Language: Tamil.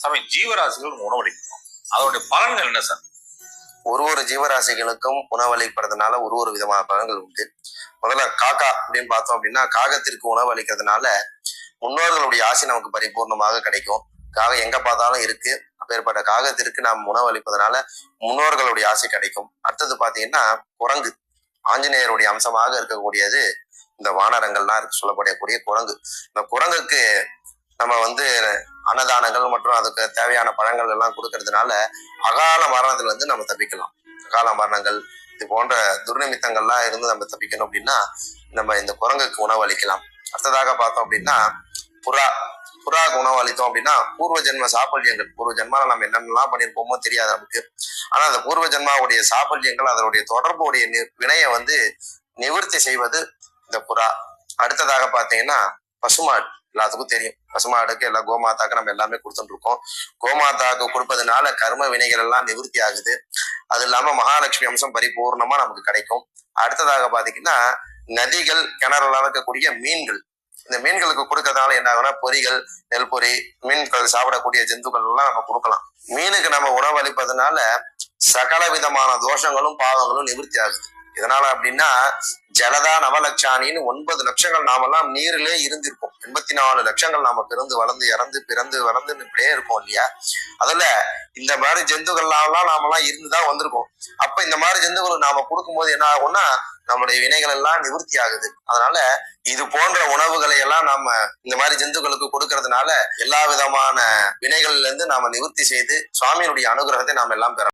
சாமி, ஜீவராசிகள் உணவளிக்கும் அதோடைய பலன்கள் என்ன சார்? ஒரு ஜீவராசிகளுக்கும் உணவளிப்பறதுனால ஒரு விதமான பலன்கள் உண்டு. முதல்ல காக்கா அப்படின்னு பார்த்தோம் அப்படின்னா, காகத்திற்கு உணவு அளிக்கிறதுனால முன்னோர்களுடைய ஆசை நமக்கு பரிபூர்ணமாக கிடைக்கும். காகம் எங்க பார்த்தாலும் இருக்கு. அப்பேற்பட்ட காகத்திற்கு நாம் உணவு அளிப்பதனால முன்னோர்களுடைய ஆசை கிடைக்கும். அடுத்தது பாத்தீங்கன்னா குரங்கு, ஆஞ்சநேயருடைய அம்சமாக இருக்கக்கூடியது இந்த வானரங்கள்லாம் சொல்லப்படக்கூடிய குரங்கு. இந்த குரங்குக்கு நம்ம அன்னதானங்கள் மற்றும் அதுக்கு தேவையான பழங்கள் எல்லாம் கொடுக்கறதுனால அகால மரணத்துல இருந்து நம்ம தப்பிக்கலாம். அகால மரணங்கள் இது போன்ற துர்நிமித்தங்கள்லாம் இருந்து நம்ம தப்பிக்கணும் அப்படின்னா நம்ம இந்த குரங்குக்கு உணவு அளிக்கலாம். அடுத்ததாக பார்த்தோம் அப்படின்னா புறாக்கு உணவு அளித்தோம் அப்படின்னா பூர்வ ஜென்ம சாப்பல்யங்கள், பூர்வ ஜென்மால நம்ம என்னென்னலாம் பண்ணியிருப்போமோ தெரியாது நமக்கு. ஆனா அந்த பூர்வ ஜென்மாவுடைய சாப்பல்யங்கள், அதனுடைய தொடர்புடைய வினையை நிவர்த்தி செய்வது இந்த புறா. அடுத்ததாக பார்த்தீங்கன்னா பசுமாடு, எல்லாத்துக்கும் தெரியும். பசுமாடுக்கு எல்லாம் கோமாதாக்கு நம்ம எல்லாமே கொடுத்துட்டு இருக்கோம். கோமாதாக்கு கொடுப்பதனால கர்ம வினைகள் எல்லாம் நிவர்த்தி ஆகுது. அது இல்லாம மகாலட்சுமி அம்சம் பரிபூர்ணமா நமக்கு கிடைக்கும். அடுத்ததாக பாத்தீங்கன்னா நதிகள், கிணறுலாம் இருக்கக்கூடிய மீன்கள், இந்த மீன்களுக்கு கொடுக்கறதுனால என்ன ஆகும்னா பொறிகள், நெல் பொறி, மீன்கள் சாப்பிடக்கூடிய ஜந்துக்கள் எல்லாம் நம்ம கொடுக்கலாம். மீனுக்கு நம்ம உணவு அளிப்பதனால சகல விதமான தோஷங்களும் பாவங்களும் நிவர்த்தி ஆகுது. இதனால அப்படின்னா ஜலதா நவலட்சாணின்னு 9 லட்சங்கள் நாமெல்லாம் நீரிலே இருந்திருக்கோம். 84 லட்சங்கள் நாம பிறந்து வளர்ந்து இறந்து பிறந்து வளர்ந்துன்னு இப்படியே இருக்கோம் இல்லையா? அதுல இந்த மாதிரி ஜந்துக்கள்லாம் நாமெல்லாம் இருந்துதான் வந்திருக்கோம். அப்ப இந்த மாதிரி ஜந்துக்கள் நாம கொடுக்கும்போது என்ன ஆகும்னா நம்முடைய வினைகள் எல்லாம் நிவர்த்தி ஆகுது. அதனால இது போன்ற உணவுகளை எல்லாம் நாம இந்த மாதிரி ஜந்துக்களுக்கு கொடுக்கறதுனால எல்லா விதமான வினைகள்ல இருந்து நாம நிவர்த்தி செய்து சுவாமியினுடைய அனுகிரகத்தை நாம எல்லாம் பெறலாம்.